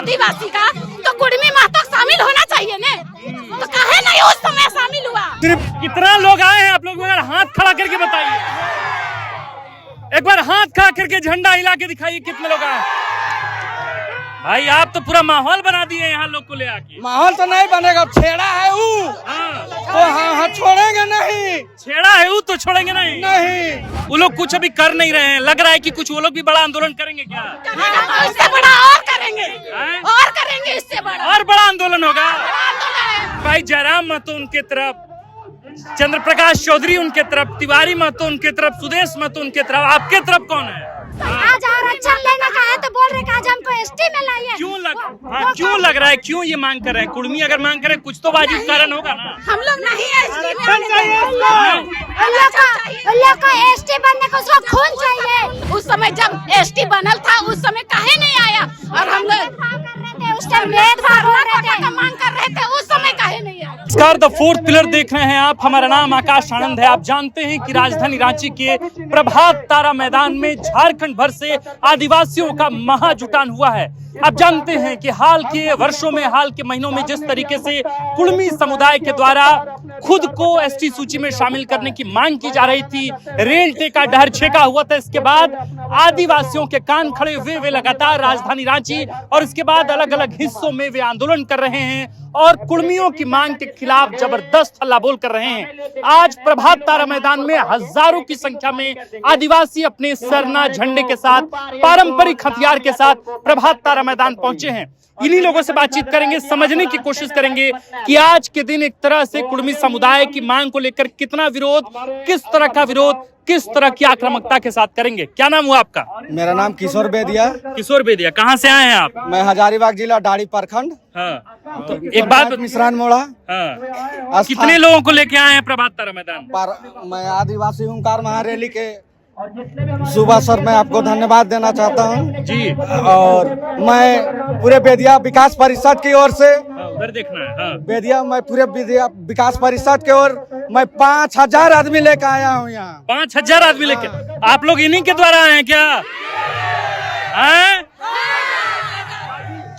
आदिवासी का, तो कुर्मी महतो शामिल होना चाहिए ने, तो काहे नहीं उस समय शामिल हुआ। सिर्फ कितना लोग आए हैं आप लोग एक बार हाथ खड़ा करके बताइए, एक बार हाथ खड़ा करके झंडा हिला के दिखाइए कितने लोग आए। भाई आप तो पूरा माहौल बना दिए यहाँ लोग को ले आके। माहौल तो नहीं बनेगा, छेड़ा है वो तो हाँ छोड़ेंगे नहीं, छेड़ा है वो तो छोड़ेंगे नहीं। नहीं वो लोग कुछ अभी कर नहीं रहे हैं, लग रहा है कि कुछ वो लोग भी बड़ा आंदोलन करेंगे क्या? इससे बड़ा और करेंगे, और करेंगे, इससे बड़ा और बड़ा आंदोलन होगा। भाई जयराम महतो उनके तरफ, चंद्र प्रकाश चौधरी उनके तरफ, तिवारी महतो उनके तरफ, सुदेश महतो उनके तरफ, आपके तरफ कौन है? आज आरक्षण लेने का है तो बोल रहे कि आज हमको एसटी में लाइए। क्यों लग रहा है, क्यों ये मांग कर रहे हैं? कुर्मी अगर मांग करे कुछ तो वाजिब कारण होगा ना। हम लोग नहीं एसटी में, लोग को एसटी बनने को उसका खून चाहिए। उस समय जब एसटी बनल था उस समय काहे नहीं आया, और हम लोग उस टाइम भेदभाव हो रहे थे, मांग कर रहे थे, उस समय काहे नहीं आया। नमस्कार, द फोर्थ पिलर देख रहे हैं आप। हमारा नाम आकाश आनंद है। आप जानते हैं कि राजधानी रांची के प्रभात तारा मैदान में झारखंड भर से आदिवासियों का महाजुटान हुआ है। आप जानते हैं कि हाल के वर्षों में, हाल के महीनों में जिस तरीके से कुर्मी समुदाय के द्वारा खुद को एसटी सूची में शामिल करने की मांग की जा रही थी, रेल टेका डहर छेका हुआ था, इसके बाद आदिवासियों के कान खड़े हुए वे लगातार राजधानी रांची और इसके बाद अलग अलग हिस्सों में वे आंदोलन कर रहे हैं और कुर्मियों की मांग के खिलाफ जबरदस्त हल्ला बोल कर रहे हैं। आज प्रभात तारा मैदान में हजारों की संख्या में आदिवासी अपने सरना झंडे के साथ, पारंपरिक हथियार के साथ प्रभात तारा मैदान पहुंचे हैं। इन्हीं लोगों से बातचीत करेंगे, समझने की कोशिश करेंगे कि आज के दिन एक तरह से कुर्मी समुदाय की मांग को लेकर कितना विरोध, किस तरह का विरोध, किस तरह की आक्रामकता के साथ करेंगे। क्या नाम हुआ आपका? मेरा नाम किशोर बेदिया। किशोर बेदिया, कहाँ से आए हैं आप? मैं हजारीबाग जिला डाड़ी प्रखंड। हाँ, तो एक बात, मिश्रान मोड़ा। हाँ, कितने लोगों को लेके आए हैं प्रभात तारा मैदान? मैं आदिवासी ओंकार महारैली के सुबह सर मैं आपको धन्यवाद देना चाहता हूँ जी। और मैं पूरे बेदिया विकास परिषद की ओर से, उधर देखना है, हाँ। बेदिया, मैं पूरे बेदिया विकास परिषद की ओर मैं 5000 आदमी लेकर आया हूँ यहाँ। 5000 आदमी लेके? आप लोग इन्हीं के द्वारा आए हैं क्या?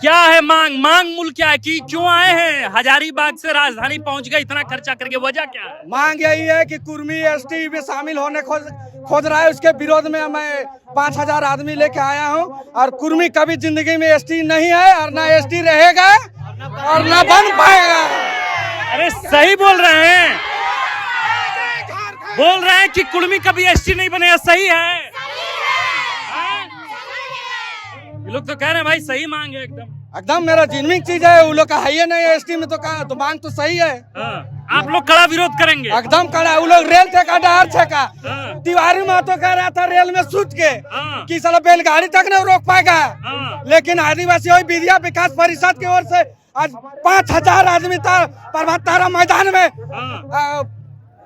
क्या है मांग? मूल क्या है कि क्यों आए हैं? हजारीबाग से राजधानी पहुंच गए इतना खर्चा करके, वजह क्या है? मांग यही है कि कुर्मी एसटी में शामिल होने खोज रहा है, उसके विरोध में मैं 5000 आदमी लेके आया हूँ। और कुर्मी कभी जिंदगी में एसटी नहीं है और ना एसटी रहेगा और ना बन पाएगा। अरे सही बोल रहे हैं, कि कुर्मी कभी एसटी नहीं बनेगा। सही है, ये लोग तो कह रहे हैं भाई सही मांग है, एकदम मेरा जिनमिंग चीज है। वो लोग का है ही नहीं एसटी में, तो कहा तो मांग तो सही है। आप लोग कड़ा विरोध करेंगे? एकदम कड़ा। वो लोग रेल ठेका डहर ठेका, तिवारी महतो कह रहा था रेल में सूत के कि साला बैलगाड़ी तक नहीं रोक पाएगा, लेकिन आदिवासी बेदिया विकास परिषद की ओर से आज 5000 आदमी प्रभात तारा मैदान में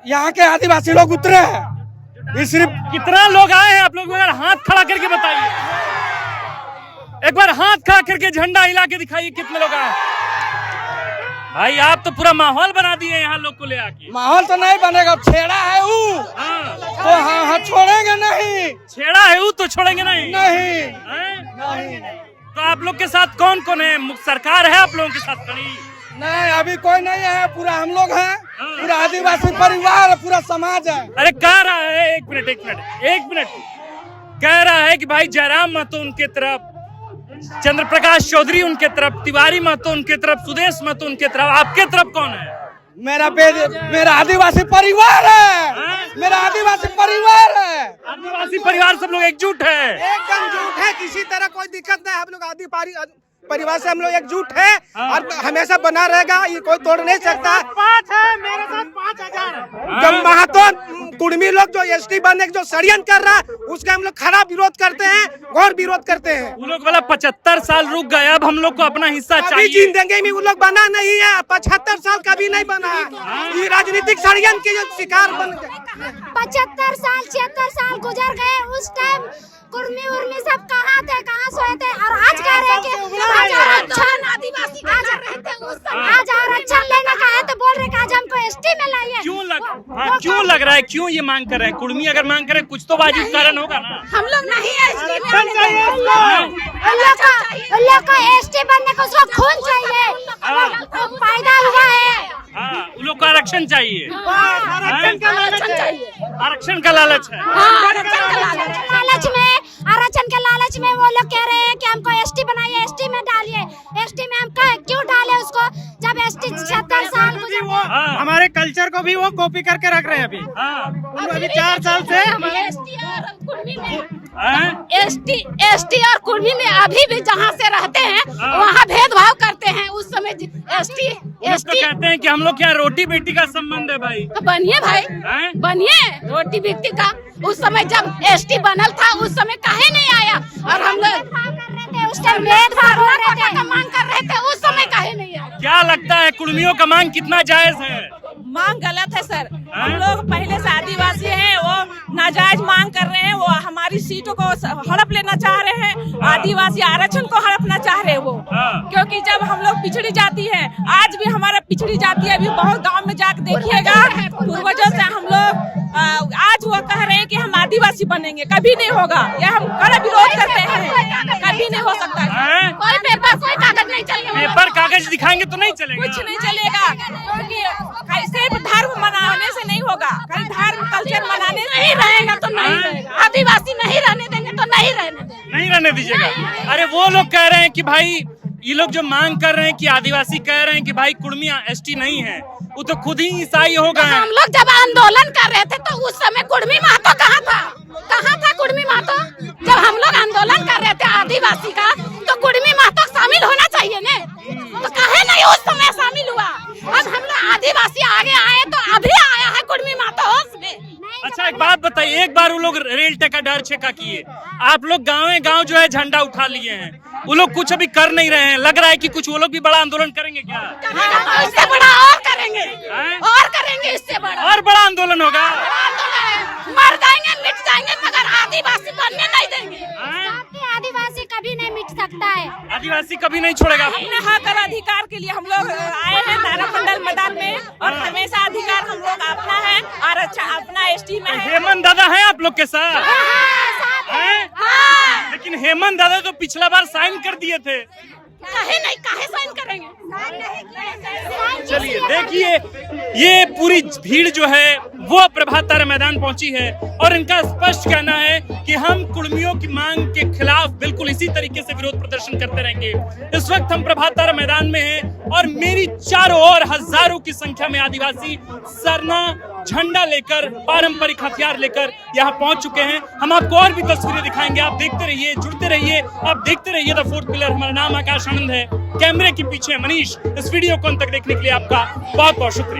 यहाँ के आदिवासी लोग उतरे हैं। सिर्फ कितना लोग आए हैं आप लोग हाथ खड़ा करके बताइए, एक बार हाथ खड़ा करके झंडा हिला के दिखाइए कितने लोग आए। भाई आप तो पूरा माहौल बना दिए यहाँ लोग को ले आके। माहौल तो नहीं बनेगा, छेड़ा है वो तो हाँ छोड़ेंगे नहीं। छेड़ा है वो तो छोड़ेंगे नहीं। नहीं। तो आप लोग के साथ कौन कौन है? सरकार है आप लोगों के साथ खड़ी? नहीं, अभी कोई नहीं है, पूरा हम लोग हैं, पूरा आदिवासी परिवार, पूरा समाज है। अरे कह रहा है, एक मिनट, कह रहा है कि भाई जयराम महतो उनके तरफ, चंद्र प्रकाश चौधरी उनके तरफ, तिवारी महतो उनके तरफ, सुदेश महतो उनके तरफ, आपके तरफ कौन है? मेरा आदिवासी परिवार है। मेरा आदिवासी परिवार है। आदिवासी परिवार सब लोग एकजुट है, एकदम जुट है, किसी तरह कोई दिक्कत नहीं। हम लोग आदिवासी परिवार से हम लोग एकजुट है और हमेशा बना रहेगा, ये कोई तोड़ नहीं सकता। 5 है मेरे साथ 5000। जब महतो कुर्मी लोग जो एसटी बनने के जो षड्यंत्र कर रहा है उसका हम लोग खराब विरोध करते हैं, घोर विरोध करते हैं। वो लोग वाला 75 साल रुक गए, अब हम लोग को अपना हिस्सा चाहिए। जिंदगी में वो लोग बना नहीं है, 75 साल कभी नहीं बना। ये राजनीतिक षड्यंत्र के जो शिकार बन गए। 75 साल 76 साल गुजर गए, उस टाइम कुर्मी उर्मी सब कहाँ थे, कहाँ सोए थे, और आज कह रहे हैं कि आज आदिवासी आज आरक्षण लेने का है तो बोल रहे कि आज हमको एसटी में लाइए। क्यों लग रहा है, क्यों ये मांग कर रहे हैं? कुर्मी अगर मांग करे कुछ तो वाजिब कारण होगा ना। हम लोग नहीं एसटी में, लोग को एसटी बनने उसको खून चाहिए, वो पैदा हुआ है। हाँ, उन लोग को आरक्षण चाहिए, आरक्षण का लालच है। आरक्षण के लालच में वो लोग कह रहे हैं कि हमको एसटी बनाइए, एसटी में डालिए। एसटी में हम क्यों डाले उसको, जब एसटी 76 साल हमारे कल्चर को भी वो कॉपी करके रख रहे हैं अभी। अभी 4 साल से एसटी और कुर्मी में अभी भी जहाँ से रहते हैं वहाँ भेदभाव करते हैं। उस समय एसटी कहते हैं कि हम लोग क्या रोटी बेटी का संबंध है भाई। बनिए भाई, बनिए रोटी बेटी का। उस समय जब एसटी बनल था उस समय काहे नहीं आया, और हम लोग उस टाइम भेदभाव हो रहे थे, मांग कर रहे थे, उस समय काहे नहीं आया। क्या लगता है कुर्मियों का मांग कितना जायज है? मांग गलत है सर। हम लोग पहले से आदिवासी हैं, वो नाजायज मांग कर रहे हैं। वो हमारी सीटों को हड़प लेना चाह रहे हैं, आदिवासी आरक्षण को हड़पना चाह रहे हैं वो। क्योंकि जब हम लोग पिछड़ी जाति है, आज भी हमारा पिछड़ी जाति है, अभी बहुत गांव में जाकर देखिएगा, पूर्वजों से हम लोग आज वो कह रहे हैं कि हम आदिवासी बनेंगे, कभी नहीं होगा। यह हम कड़ा विरोध करते हैं, कभी नहीं हो सकता है। कोई पेपर कोई कागज नहीं चलेगा, पेपर कागज दिखाएंगे तो नहीं चलेगा, कुछ नहीं चलेगा। क्योंकि सिर्फ धर्म मनाने से नहीं होगा, धर्म कल्चर मनाने से नहीं रहेगा तो नहीं रहेगा। आदिवासी नहीं रहने देंगे तो नहीं रहने देंगे, नहीं रहने दीजिएगा। अरे वो लोग कह रहे हैं कि भाई, ये लोग जो मांग कर रहे हैं कि आदिवासी कह रहे हैं कि भाई कुर्मी एसटी नहीं है, वो तो खुद ही ईसाई हो गए। हम लोग जब आंदोलन कर रहे थे तो उस समय कुर्मी महतो कहाँ था? कहाँ था कुर्मी महतो? जब हम लोग आंदोलन कर रहे थे आदिवासी का, तो कुर्मी महतो शामिल होना चाहिए ने, तो काहे नहीं उस समय शामिल हुआ? अब हम लोग आदिवासी आगे आए तो अभी आया है कुर्मी महतो उसमें। अच्छा एक बात बताइए, एक बार वो लोग रेल टेका डर छेका किए, आप लोग गाँव जो है झंडा उठा लिए हैं, वो लोग कुछ अभी कर नहीं रहे हैं। लग रहा है कि कुछ वो लोग भी बड़ा आंदोलन करेंगे क्या? इससे बड़ा और करेंगे, और करेंगे, इससे बड़ा और बड़ा आंदोलन होगा। मर जाएंगे, मिट जाएंगे, मगर आदिवासी बनने नहीं देंगे। आदिवासी कभी नहीं मिट सकता है, आदिवासी कभी नहीं छोड़ेगा। अपने हक और अधिकार के लिए हम लोग आए हैं तारामंडल मैदान में, और हमेशा अधिकार हम लोग अपना है, और अच्छा अपना एसटी में है। हेमंत दादा हैं आप लोग के साथ? हैं? लेकिन हेमंत दादा तो पिछला बार साइन कर दिए थे। काहे साइन करेंगे? चलिए देखिए, ये पूरी भीड़ जो है वो प्रभात तारा मैदान पहुंची है, और इनका स्पष्ट कहना है कि हम कुर्मियों की मांग के खिलाफ बिल्कुल इसी तरीके से विरोध प्रदर्शन करते रहेंगे। इस वक्त हम प्रभात तारा मैदान में हैं, और मेरी चारों ओर हजारों की संख्या में आदिवासी सरना झंडा लेकर, पारंपरिक हथियार लेकर यहाँ पहुंच चुके हैं। हम आपको और भी तस्वीरें दिखाएंगे, आप देखते रहिए, जुड़ते रहिए, आप देखते रहिए द फोर्थ पिलर। हमारा नाम आकाश आनंद है, कैमरे के पीछे मनीष। इस वीडियो को अंत तक देखने के लिए आपका बहुत बहुत शुक्रिया।